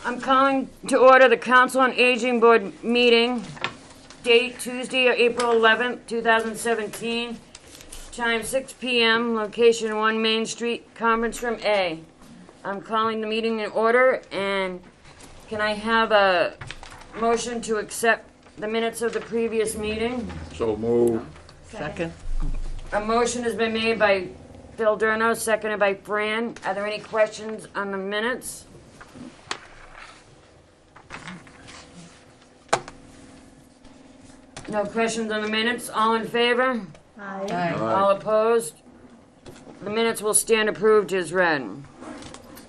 I'm calling to order the Council on Aging Board meeting, date Tuesday, April 11th, 2017, time 6 p.m., location 1 Main Street, Conference Room A. I'm calling the meeting in order, and can I have a motion to accept the minutes of the previous meeting? So move. Second. A motion has been made by Phil Durno, seconded by Fran. Are there any questions on the minutes? No questions on the minutes? All in favor? Aye. All opposed? The minutes will stand approved as read.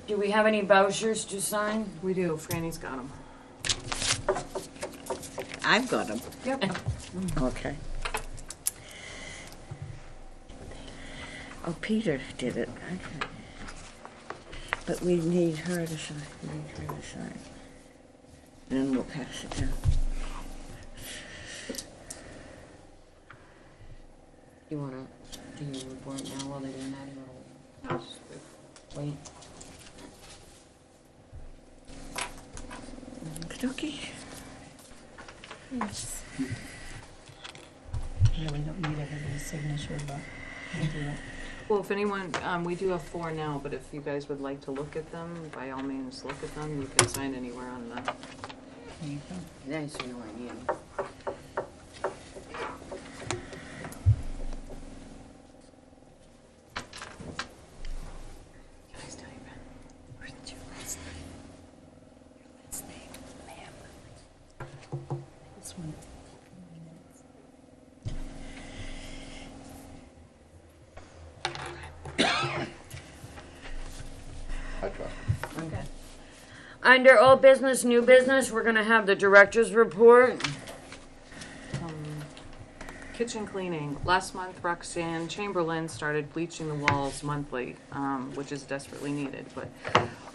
Do we have any vouchers to sign? We do. Franny's got them. I've got them. Yep. Okay. Oh, Peter did it. Okay. But we need her to sign. We need her to sign. Then we'll pass it down. You wanna do your report now while they're doing that? You wanna wait? Okey-dokey. Yes. Yeah, we don't need everybody's signature, but we'll do it. Well, if anyone, we do have 4 now, but if you guys would like to look at them, by all means, look at them. You can sign anywhere on the... There you go. Nice, you know I need. Guys, tell you, Ben. What's your last name? Your last name, ma'am. This one. I trust. Okay. Under old business, new business, we're gonna have the director's report. Kitchen cleaning. Last month, Roxanne Chamberlain started bleaching the walls monthly, which is desperately needed. But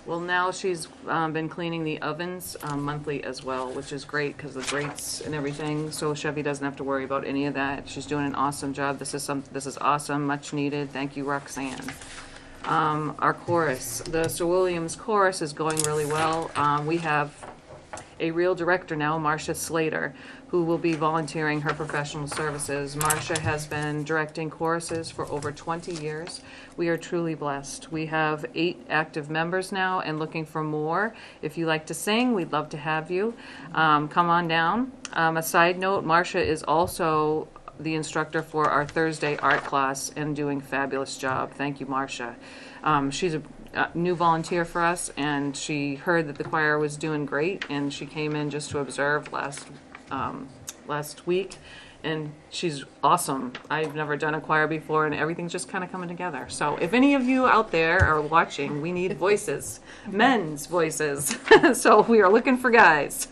well, now she's been cleaning the ovens monthly as well, which is great because the grates and everything. So Chevy doesn't have to worry about any of that. She's doing an awesome job. This is awesome, much needed. Thank you, Roxanne. Our chorus, the Sir Williams chorus, is going really well. We have a real director now, Marcia Slater, who will be volunteering her professional services. Marcia has been directing choruses for over 20 years. We are truly blessed. We have 8 active members now and looking for more. If you like to sing, we'd love to have you. Come on down. A side note, Marcia is also the instructor for our Thursday art class and doing a fabulous job. Thank you, Marcia. She's a new volunteer for us, and she heard that the choir was doing great, and she came in just to observe last week, and she's awesome. I've never done a choir before, and everything's just kind of coming together. So if any of you out there are watching, we need voices, men's voices. So we are looking for guys.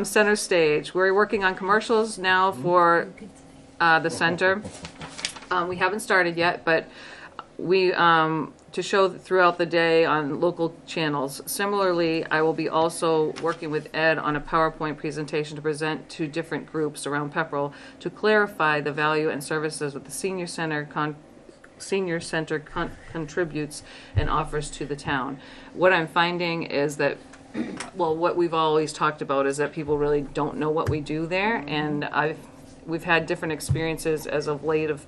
Center stage. We're working on commercials now for the center. We haven't started yet, but we to show throughout the day on local channels. Similarly, I will be also working with Ed on a PowerPoint presentation to present to different groups around Pepperell to clarify the value and services that the senior center contributes and offers to the town. What I'm finding is that, well, what we've always talked about is that people really don't know what we do there, and we've had different experiences as of late of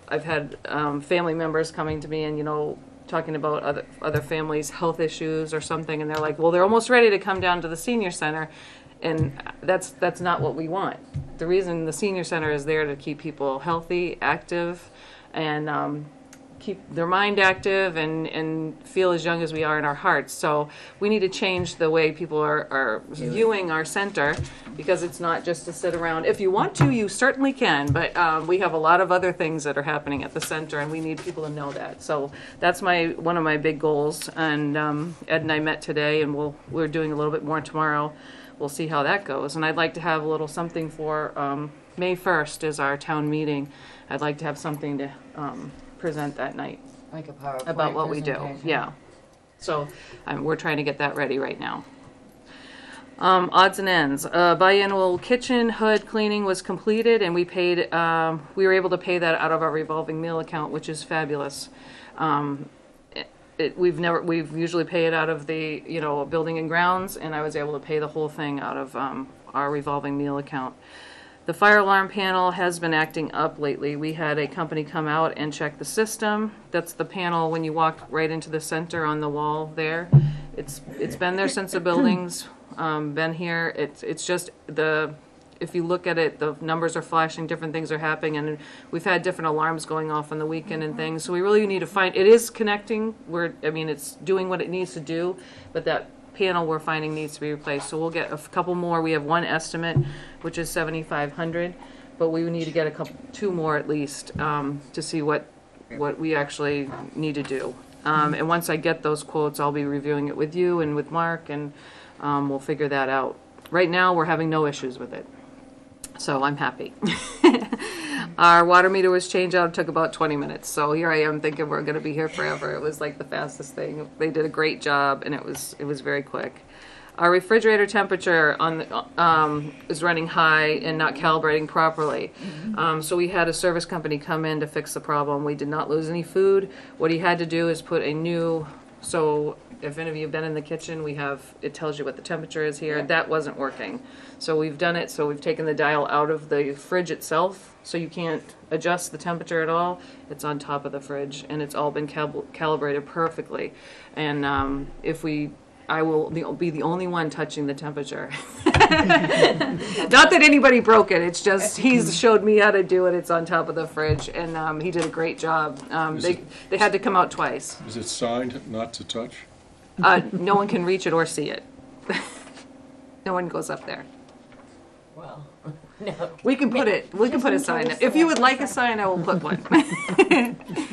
I've had family members coming to me and, talking about other families' health issues or something, and they're like, well, they're almost ready to come down to the senior center, and that's not what we want. The reason the senior center is there to keep people healthy, active, and keep their mind active and feel as young as we are in our hearts. So we need to change the way people are viewing our center, because it's not just to sit around. If you want to, you certainly can, but we have a lot of other things that are happening at the center, and we need people to know that. So that's one of my big goals, and Ed and I met today, and we're doing a little bit more tomorrow. We'll see how that goes. And I'd like to have a little something for May 1st is our town meeting. I'd like to have something to present that night Like a PowerPoint about what we do. presentation. Yeah. So we're trying to get that ready right now. Odds and ends. Biannual kitchen hood cleaning was completed, and we were able to pay that out of our revolving meal account, which is fabulous. we've usually pay it out of the, building and grounds, and I was able to pay the whole thing out of our revolving meal account. The fire alarm panel has been acting up lately. We had a company come out and check the system. That's the panel when you walk right into the center on the wall there. It's been there since the building's been here. It's just if you look at it, the numbers are flashing, different things are happening, and we've had different alarms going off on the weekend and things. So we really need to find, it is connecting. It's doing what it needs to do, but that panel we're finding needs to be replaced. So we'll get a couple more. We have one estimate, which is $7,500, but we need to get two more at least to see what we actually need to do. And once I get those quotes, I'll be reviewing it with you and with Mark, and we'll figure that out. Right now, we're having no issues with it. So I'm happy. Our water meter was changed out. It took about 20 minutes. So here I am thinking we're going to be here forever. It was like the fastest thing. They did a great job, and it was very quick. Our refrigerator temperature is running high and not calibrating properly. So we had a service company come in to fix the problem. We did not lose any food. What he had to do is put a new, so if any of you have been in the kitchen, it tells you what the temperature is here. That wasn't working. So we've done it, so we've taken the dial out of the fridge itself, so you can't adjust the temperature at all. It's on top of the fridge, and it's all been calibrated perfectly. And I will be the only one touching the temperature. Not that anybody broke it, it's just he's showed me how to do it. It's on top of the fridge, and he did a great job. They had to come out twice. Is it signed not to touch? No one can reach it or see it. No one goes up there. Well, no. We can put a sign. If you would like a sign, I will put one.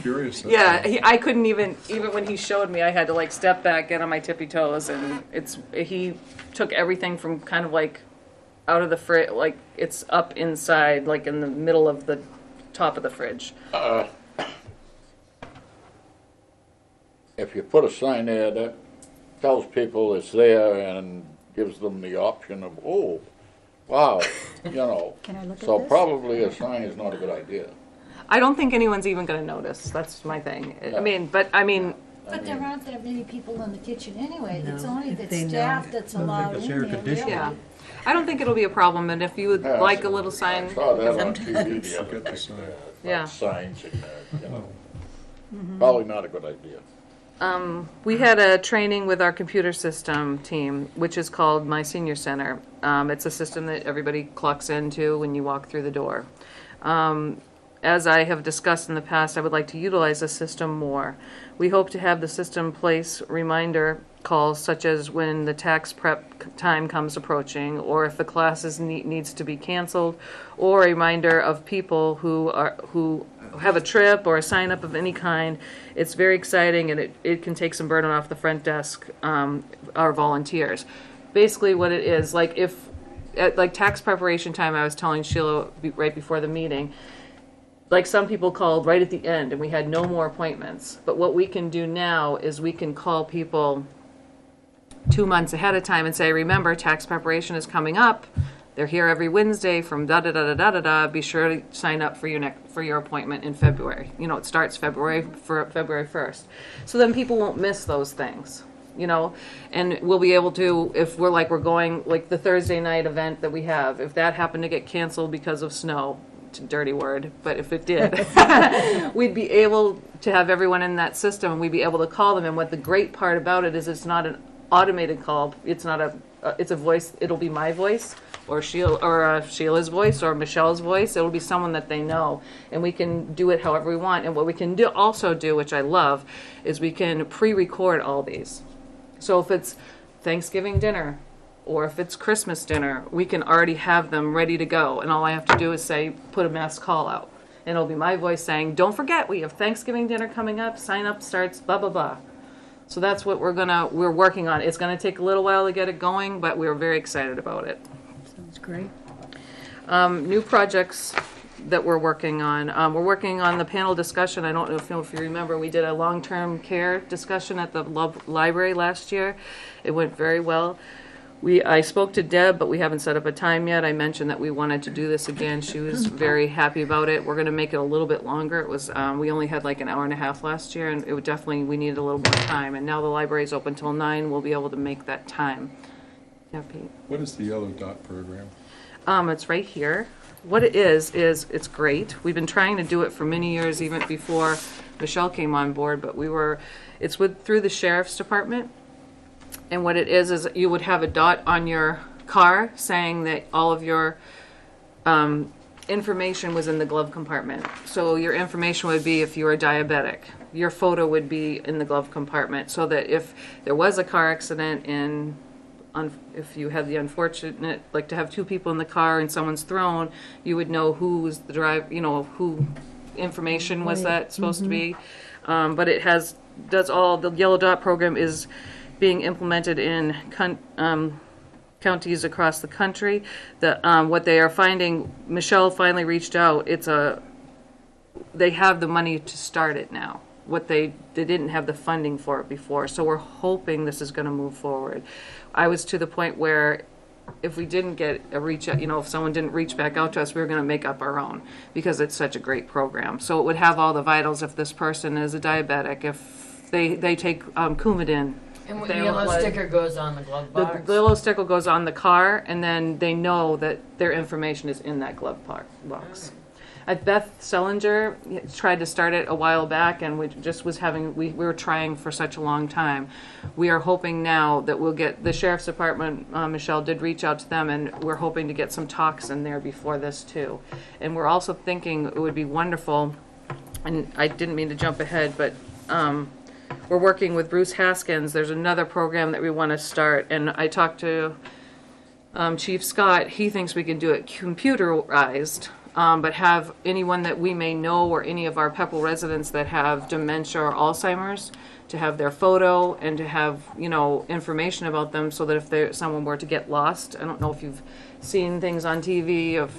Curious. Yeah, I couldn't even when he showed me, I had to like step back, get on my tippy toes, and he took everything from kind of like out of the fridge, like it's up inside, like in the middle of the top of the fridge. If you put a sign there, that tells people it's there and gives them the option of, oh, wow, Can I look at So this? probably a sign is not a good idea. I don't think anyone's even going to notice. That's my thing. No. But there aren't that many people in the kitchen anyway. It's only if the they know. staff that's allowed in there. Really. Yeah. I don't think it'll be a problem, and if you would Yeah, like a little sign, I saw that on TV the other Get the day. sign. Yeah. Signs in there, Probably not a good idea. we had a training with our computer system team, which is called My Senior Center. It's a system that everybody clocks into when you walk through the door. As I have discussed in the past, I would like to utilize the system more. We hope to have the system place reminder calls, such as when the tax prep time comes approaching, or if the classes needs to be canceled, or a reminder of people who have a trip or a sign up of any kind. It's very exciting, and it can take some burden off the front desk, our volunteers. Basically what it is, like if, at like tax preparation time, I was telling Sheila right before the meeting, like some people called right at the end and we had no more appointments. But what we can do now is we can call people 2 months ahead of time and say, remember, tax preparation is coming up. They're here every Wednesday from da-da-da-da-da-da. Be sure to sign up for your appointment in February. It starts February 1st. So then people won't miss those things, and we'll be able to, if we're going, like the Thursday night event that we have, if that happened to get canceled because of snow, it's a dirty word, but if it did, we'd be able to have everyone in that system and we'd be able to call them. And what the great part about it is it's not an automated call. It's not it's a voice. It'll be my voice or Sheila's voice or Michelle's voice. It'll be someone that they know, and we can do it however we want. And what we can also do, which I love, is we can pre-record all these. So if it's Thanksgiving dinner or if it's Christmas dinner, we can already have them ready to go. And all I have to do is say, put a mass call out. And it'll be my voice saying, don't forget, we have Thanksgiving dinner coming up. Sign up starts blah, blah, blah. So that's what we're working on. It's going to take a little while to get it going, but we're very excited about it. Sounds great. New projects that we're working on. We're working on the panel discussion. I don't know if you remember, we did a long-term care discussion at the library last year. It went very well. I spoke to Deb, but we haven't set up a time yet. I mentioned that we wanted to do this again. She was very happy about it. We're gonna make it a little bit longer. It was, we only had like an hour and a half last year, and it would definitely, we needed a little more time. And now the library's open till 9, we'll be able to make that time. Yeah, Pete? What is the Yellow Dot program? It's right here. What it is it's great. We've been trying to do it for many years, even before Michelle came on board, but it's through the sheriff's department. And what it is you would have a dot on your car saying that all of your information was in the glove compartment. So your information would be if you were diabetic. Your photo would be in the glove compartment, so that if there was a car accident and if you had the unfortunate, like to have 2 people in the car and someone's thrown, you would know who was the driver, who information was that supposed to be. But it does all, the Yellow Dot program is being implemented in counties across the country. What they are finding, Michelle finally reached out, they have the money to start it now. They didn't have the funding for it before, so we're hoping this is going to move forward. I was to the point where if we didn't get a reach out, if someone didn't reach back out to us, we were going to make up our own, because it's such a great program. So it would have all the vitals if this person is a diabetic, if they take Coumadin. And what yellow sticker goes on the glove box? The yellow sticker goes on the car, and then they know that their information is in that glove box. Beth Sellinger tried to start it a while back, and we were trying for such a long time. We are hoping now that we'll get the sheriff's department, Michelle did reach out to them, and we're hoping to get some talks in there before this too. And we're also thinking it would be wonderful, and I didn't mean to jump ahead, but we're working with Bruce Haskins. There's another program that we want to start, and I talked to Chief Scott. He thinks we can do it computerized. But have anyone that we may know, or any of our Pepple residents that have dementia or Alzheimer's, to have their photo and to have, information about them, so that if someone were to get lost, I don't know if you've seen things on TV of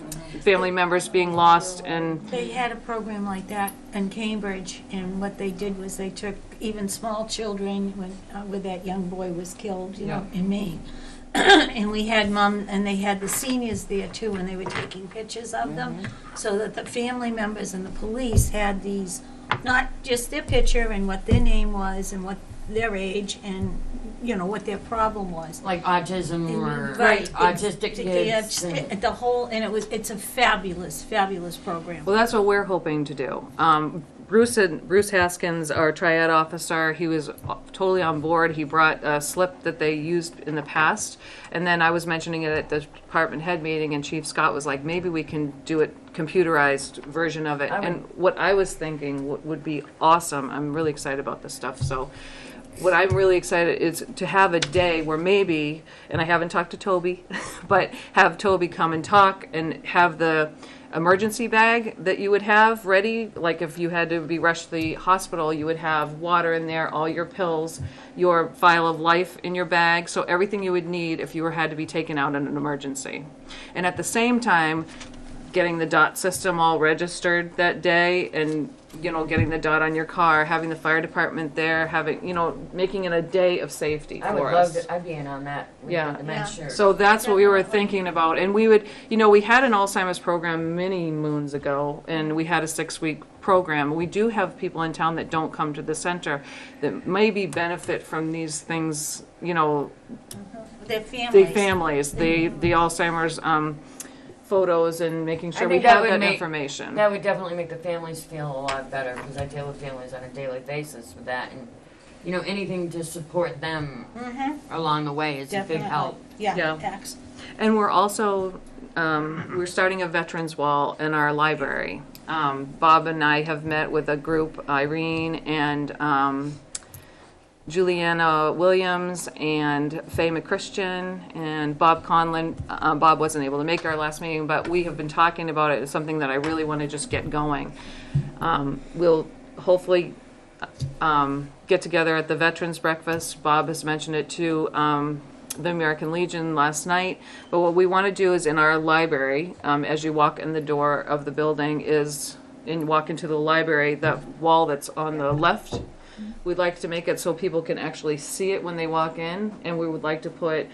family members being lost, and They had a program like that in Cambridge, and what they did was they took even small children when that young boy was killed, in Maine. And we had and they had the seniors there too, and they were taking pictures of them, so that the family members and the police had these, not just their picture and what their name was and what their age and what their problem was. Like autism or Right. autistic kids. The whole, and it's a fabulous, fabulous program. well, that's what we're hoping to do. Bruce Haskins, our triad officer, he was totally on board. He brought a slip that they used in the past, and then I was mentioning it at the department head meeting, and Chief Scott was like, maybe we can do it computerized version of it. And what I was thinking would be awesome. I'm really excited about this stuff. So what I'm really excited is to have a day where maybe, and I haven't talked to Toby, but have Toby come and talk, and have the emergency bag that you would have ready. Like if you had to be rushed to the hospital, you would have water in there, all your pills, your file of life in your bag, so everything you would need if you had to be taken out in an emergency. And at the same time, getting the DOT system all registered that day, and getting the DOT on your car, having the fire department there, making it a day of safety I would for love us. to, I'd be in on that. Yeah. Dementia. So that's what we were thinking about, and we would, we had an Alzheimer's program many moons ago, and we had a 6-week program. We do have people in town that don't come to the center that maybe benefit from these things, Their the families. families, the Alzheimer's photos, and making sure we think that have would that make- information. That would definitely make the families feel a lot better, because I deal with families on a daily basis with that, and anything to support them along the way is a big Definitely. help. Yeah, Yeah. excellent. And we're also, we're starting a veterans wall in our library. Bob and I have met with a group, Irene and Juliana Williams and Faye McChristian and Bob Conlon. Bob wasn't able to make our last meeting, but we have been talking about it. It's something that I really want to just get going. We'll hopefully get together at the Veterans Breakfast. Bob has mentioned it to the American Legion last night. But what we want to do is in our library, as you walk in the door of the building, walk into the library, that wall that's on the left, we'd like to make it so people can actually see it when they walk in, and we would like to put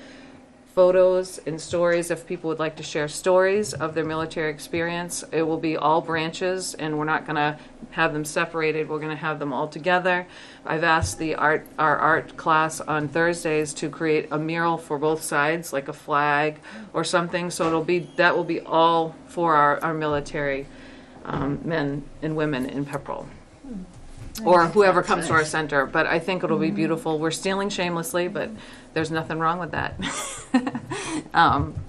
photos and stories if people would like to share stories of their military experience. It will be all branches, and we're not going to have them separated. We're going to have them all together. I've asked our art class on Thursdays to create a mural for both sides, like a flag or something. So that will be all for our military men and women in Pepperell. Or whoever comes to our center, but I think it'll be beautiful. We're stealing shamelessly, but there's nothing wrong with that.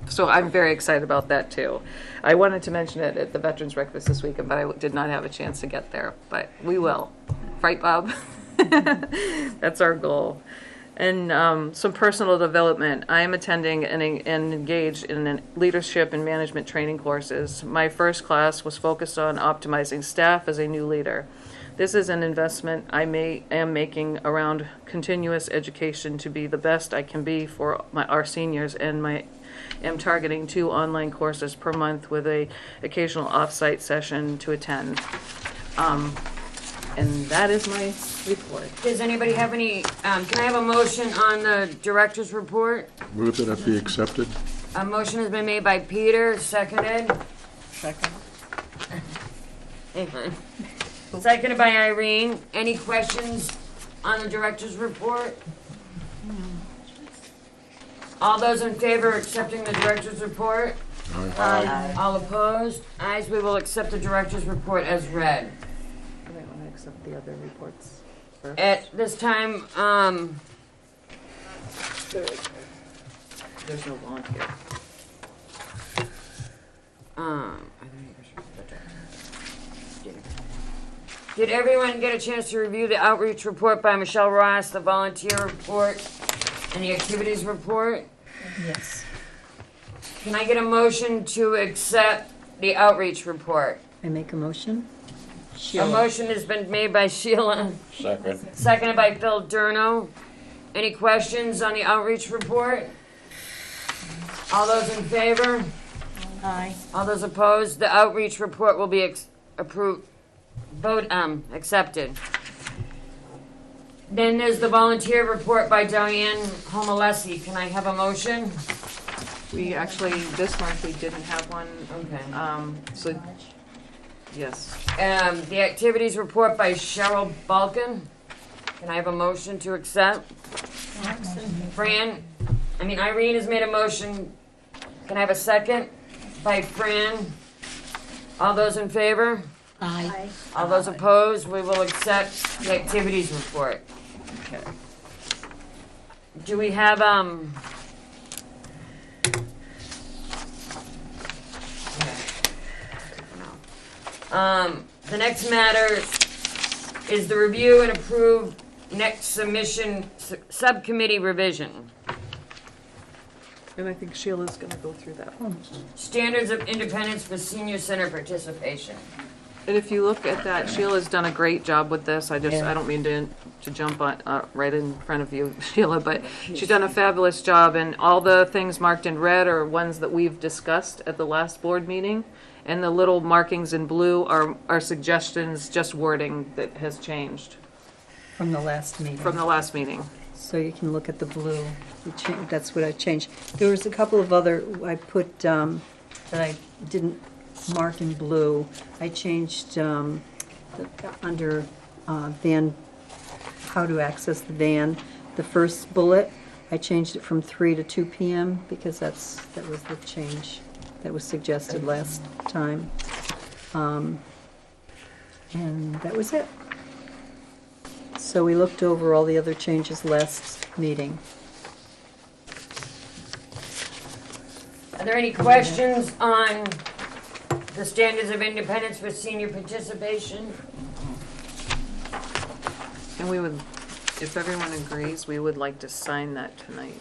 So I'm very excited about that too. I wanted to mention it at the Veterans Breakfast this weekend, but I did not have a chance to get there. But we will, right, Bob? That's our goal. And some personal development. I am attending and engaged in leadership and management training courses. My first class was focused on optimizing staff as a new leader. This is an investment I am making around continuous education to be the best I can be for our seniors, and am targeting 2 online courses per month with a occasional off-site session to attend. And that is my report. Does anybody have any, can I have a motion on the director's report? Move that it be accepted. A motion has been made by Peter, seconded. Second. Seconded by Irene. Any questions on the director's report? All those in favor of accepting the director's report? Aye. All opposed? Ayes, we will accept the director's report as read. I might want to accept the other reports first. At this time, There's no volunteer. did everyone get a chance to review the outreach report by Michelle Ross, the volunteer report, and the activities report? Yes. Can I get a motion to accept the outreach report? I make a motion? A motion has been made by Sheila, Second. seconded by Phil Durno. Any questions on the outreach report? All those in favor? Aye. All those opposed? The outreach report will be accepted. Then there's the volunteer report by Diane Homelesi. Can I have a motion? We actually, this month, we didn't have one. Okay. So, yes. The activities report by Cheryl Balkin. Can I have a motion to accept? Irene has made a motion. Can I have a second? By Fran. All those in favor? Aye. All those opposed? We will accept the activities report. Okay. Do we have, the next matter is the review and approve next submission subcommittee revision. And I think Sheila's going to go through that one. Standards of independence for senior center participation. And if you look at that, Sheila's done a great job with this. I don't mean to jump on right in front of you, Sheila, but she's done a fabulous job. And all the things marked in red are ones that we've discussed at the last board meeting. And the little markings in blue are suggestions, just wording that has changed From the last meeting. from the last meeting. So you can look at the blue. That's what I changed. There was a couple of other, I put, that I didn't mark in blue. I changed under van, how to access the van. The first bullet, I changed it from 3 to 2 p.m. because that was the change that was suggested last time. And that was it. So we looked over all the other changes last meeting. Are there any questions on the standards of independence for senior participation? And we would, if everyone agrees, we would like to sign that tonight.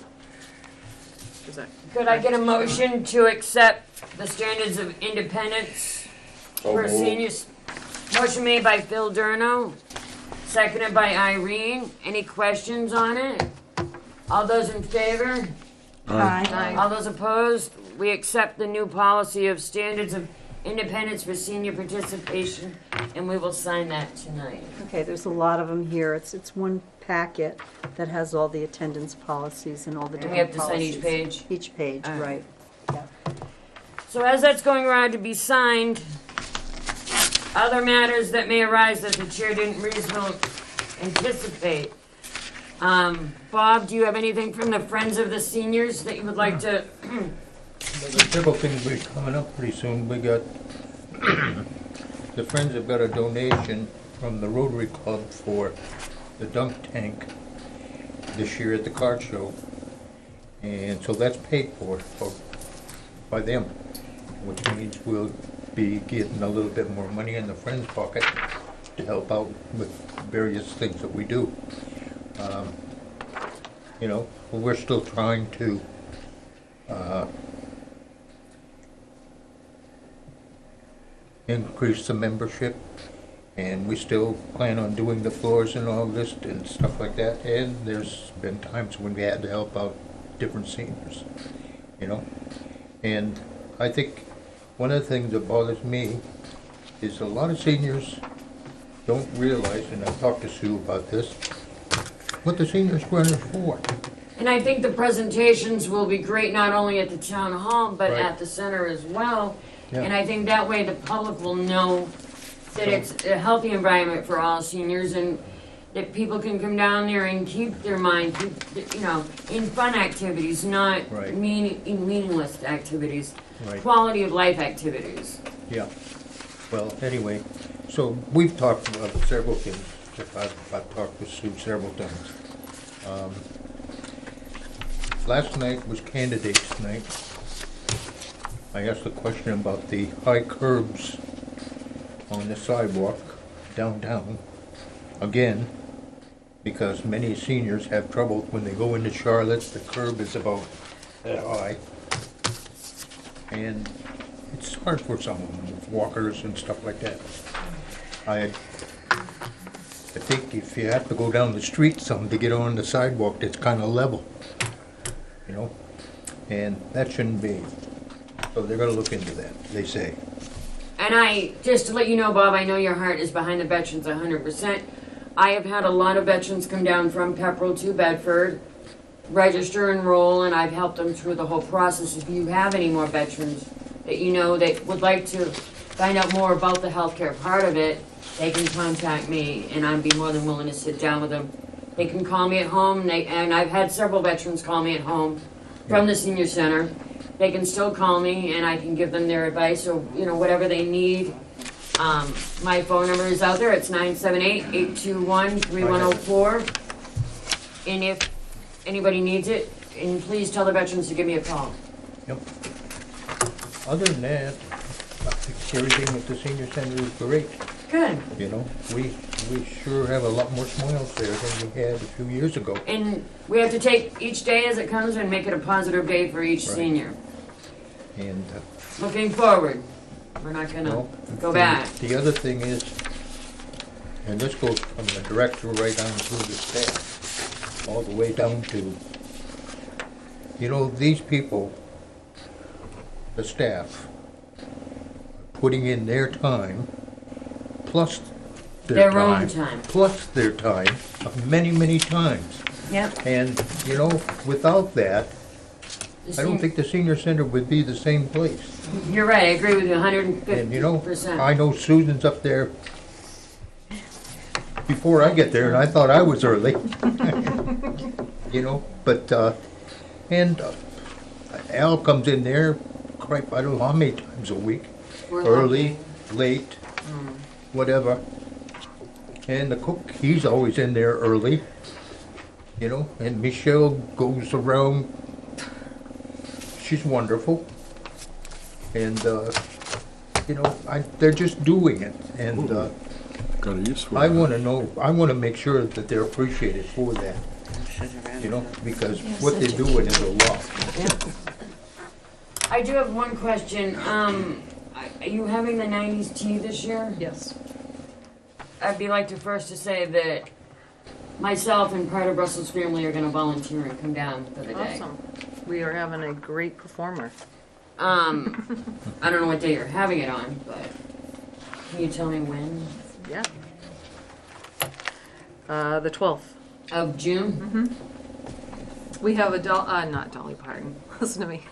Is that Could I get a correct? motion to accept the standards of independence So for moved. seniors? Motion made by Phil Durno, seconded by Irene. Any questions on it? All those in favor? Aye. All those opposed? We accept the new policy of standards of independence for senior participation and we will sign that tonight. Okay, there's a lot of them here. It's one packet that has all the attendance policies and all the And we different have to sign each policies. page? Each page, All right. right. Yeah. So as that's going around to be signed, other matters that may arise that the chair didn't reasonably anticipate. Bob, do you have anything from the Friends of the Seniors that you would like to? There's several things will be coming up pretty soon. We got, the Friends have got a donation from the Rotary Club for the dunk tank this year at the car show. And so that's paid for by them, which means we'll be getting a little bit more money in the Friends pocket to help out with various things that we do. You know, we're still trying to increase the membership, and we still plan on doing the floors and all this and stuff like that. And there's been times when we had to help out different seniors, you know. And I think one of the things that bothers me is a lot of seniors don't realize, and I've talked to Sue about this, what the senior center is for. And I think the presentations will be great not only at the town hall, but Right. at the center as well. Yeah. And I think that way the public will know that it's a healthy environment for all seniors and that people can come down there and keep their mind, you know, in fun activities, not Right. meaningless activities, Right. quality of life activities. Yeah. Well, anyway, so we've talked about several things. I've talked with Sue several times. Last night was candidates night. I asked a question about the high curbs on the sidewalk downtown. Again, because many seniors have trouble when they go into Charlotte, the curb is about that high. And it's hard for some of them, with walkers and stuff like that. I think if you have to go down the street some to get on the sidewalk that's kind of level, you know, and that shouldn't be. So they're gonna look into that, they say. And just to let you know, Bob, I know your heart is behind the veterans 100%. I have had a lot of veterans come down from Pepperell to Bedford, register, enroll, and I've helped them through the whole process. If you have any more veterans that you know that would like to find out more about the healthcare part of it, they can contact me, and I'd be more than willing to sit down with them. They can call me at home, and I've had several veterans call me at home from the senior center. They can still call me, and I can give them their advice or, you know, whatever they need. My phone number is out there. It's 978-821-3104. And if anybody needs it, and please tell the veterans to give me a call. Yep. Other than that, I think everything with the senior center is great. Good. You know, we sure have a lot more smiles there than we had a few years ago. And we have to take each day as it comes and make it a positive day for each Right. senior. And Looking forward. We're not gonna well, go back. The other thing is, and this goes from the director right on through the staff, all the way down to, you know, these people, the staff, putting in their time, plus Their own time. plus their time, many, many times. Yep. And, you know, without that, I don't think the senior center would be the same place. You're right, I agree with you 150%. And, you know, I know Susan's up there before I get there, and I thought I was early. You know, but, Al comes in there, cripe, I don't know how many times a week. We're Early, lucky. late, whatever. And the cook, he's always in there early, you know, and Michelle goes around. She's wonderful. And, you know, they're just doing it. And Got a use for I it. want to know, I want to make sure that they're appreciated for that, you know, because what they're doing is a lot. I do have one question. Are you having the 90s tea this year? Yes. I'd be like to first to say that myself and part of Russell's family are going to volunteer and come down for the day. Awesome. We are having a great performer. I don't know what day you're having it on, but Can you tell me when? Yeah. The 12th. Of June? We have a not Dolly Parton. Listen to me.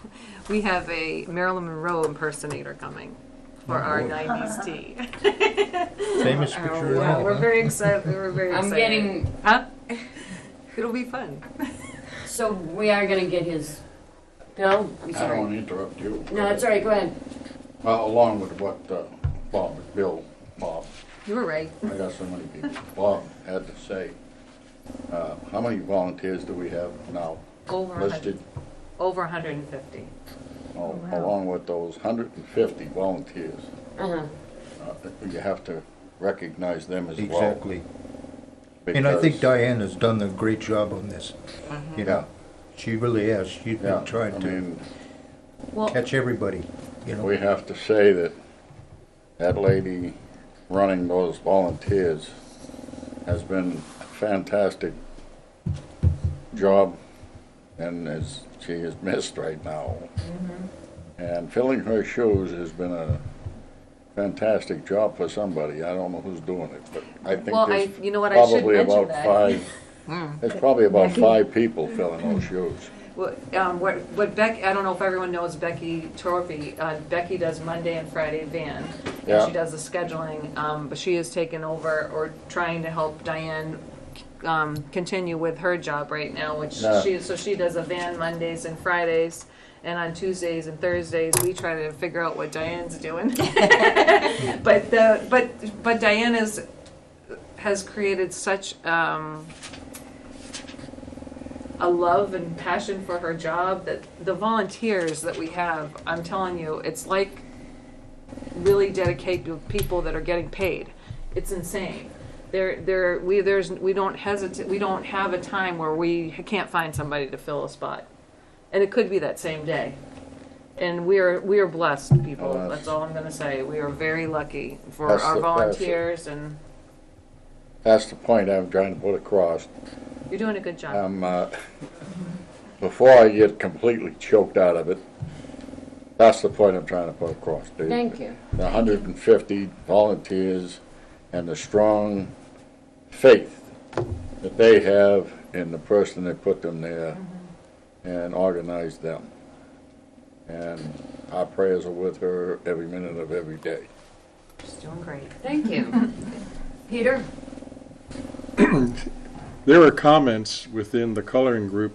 We have a Marilyn Monroe impersonator coming for our 90s tea. Famous picture and Yeah, all, we're huh? very excited. We're very I'm excited. getting, Huh? It'll be fun. so we are gonna get his bill? I'm I don't sorry. want to interrupt you. No, that's all right, go ahead. Well, along with what Bob, You were right. I got so many people, Bob had to say, how many volunteers do we have now Over listed? Over 150. Along with those 150 volunteers, Uh-huh. you have to recognize them as well. Exactly. And I think because- Diane has done a great job on this. You know, she really has. She's Yeah, been trying I to mean, Well, catch everybody, you know. we have to say that that lady running those volunteers has been a fantastic job, and as she is missed right now. And filling her shoes has been a fantastic job for somebody. I don't know who's doing it, but I think Well, there's you know what, I should probably mention about that. five. There's probably about 5 people filling those shoes. what Becky, I don't know if everyone knows Becky Torpy. Becky does Monday and Friday van, Yeah. and she does the scheduling. But she has taken over or trying to help Diane continue with her job right now, which Yeah. she does a van Mondays and Fridays. And on Tuesdays and Thursdays, we try to figure out what Diane's doing. but Diane has created such a love and passion for her job that the volunteers that we have, I'm telling you, it's like really dedicated people that are getting paid. It's insane. We don't hesitate. We don't have a time where we can't find somebody to fill a spot, and it could be that same day. And we are blessed people. Well, that's all I'm going to say. We are very lucky for That's our the- volunteers, and That's the point I'm trying to put across. you're doing a good job. Before I get completely choked out of it, that's the point I'm trying to put across. Thank you. The 150 volunteers and the strong faith that they have in the person that put them there and organized them. And our prayers are with her every minute of every day. She's doing great. Thank you. Peter? There are comments within the coloring group,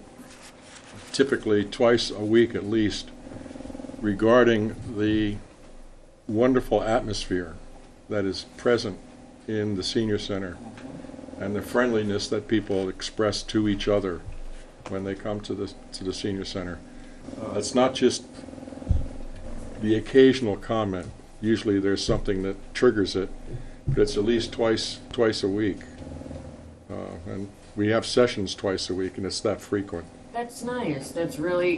typically twice a week at least, regarding the wonderful atmosphere that is present in the senior center and the friendliness that people express to each other when they come to the senior center. It's not just the occasional comment. Usually there's something that triggers it, but it's at least twice a week. And we have sessions twice a week, and it's that frequent. That's nice. That's really,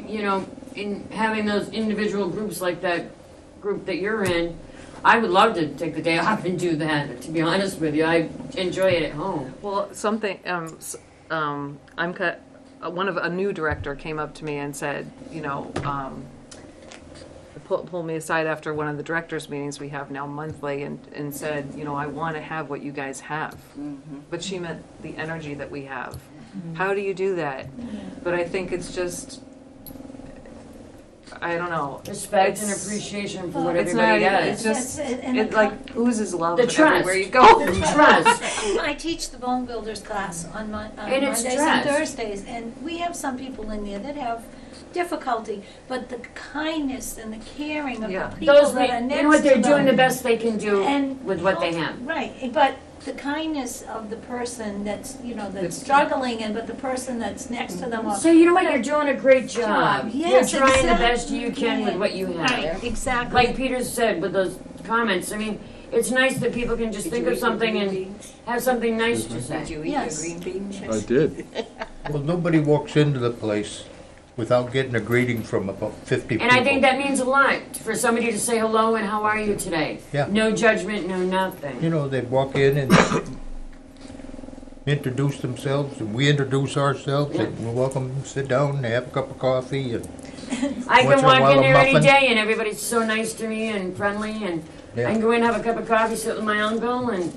in having those individual groups like that group that you're in, I would love to take the day off and do that, to be honest with you. I enjoy it at home. Well, something. A new director came up to me and said, pulled me aside after one of the directors' meetings we have now monthly, and said, I want to have what you guys have. But she meant the energy that we have. How do you do that? But I think it's just, I don't know. Respect and It's- appreciation for what It's not everybody even, does. it's just, And it like oozes love The trust. everywhere you go. Trust. I teach the Bone Builders class on And it's Mondays trust. and Thursdays, and we have some people in there that have difficulty, but the kindness and the caring of Yeah. the people Those, that are next you know what, they're to doing the them. best they can do And with what they have. Right, but the kindness of the person that's, that's struggling, and but the person that's next to them. So you know what, you're doing a great job. Yes, You're trying the exactly. best you can with what you have. Right, exactly. Like Peter said with those comments, I mean, it's nice that people can just think of something and have something nice to say. Yes. I did. Well, nobody walks into the place without getting a greeting from about 50 people. And I think that means a lot for somebody to say hello and how are you today? Yeah. No judgment, no nothing. They walk in and introduce themselves, and we introduce ourselves, and we welcome them, sit down, and have a cup of coffee, and I Once can in a walk while, in a there any muffin. day and everybody's so nice to me and friendly, and Yeah. I can go in and have a cup of coffee, sit with my uncle, and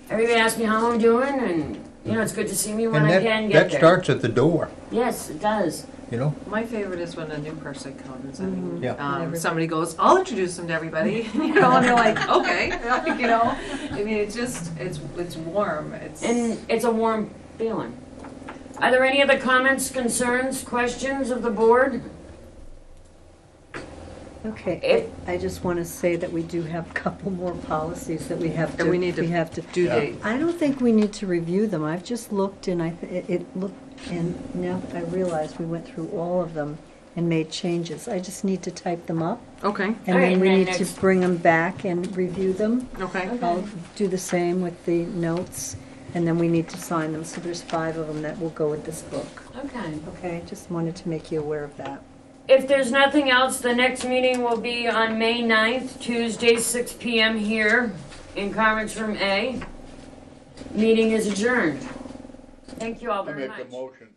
everybody asks me how I'm doing, and, you know, it's good to see me when And I that, can get that there. starts at the door, Yes, it does. you know? My favorite is when a new person comes and Yeah. somebody goes, I'll introduce them to everybody, you know, and they're like, okay, you know. I mean, it's just, it's warm. And it's a warm feeling. Are there any other comments, concerns, questions of the board? Okay, I just want to say that we do have a couple more policies that we have to. And we need to due date. I don't think we need to review them. I've just looked and it looked, and now I realize we went through all of them and made changes. I just need to type them up, Okay, and All right, then we then need to next- bring them back and review them. okay. I'll do the same with the notes, and then we need to sign them. So there's 5 of them that will go with this book. Okay. Okay, just wanted to make you aware of that. If there's nothing else, the next meeting will be on May 9th, Tuesday, 6 PM here in conference room A. Meeting is adjourned. Thank you all I very make much. a motion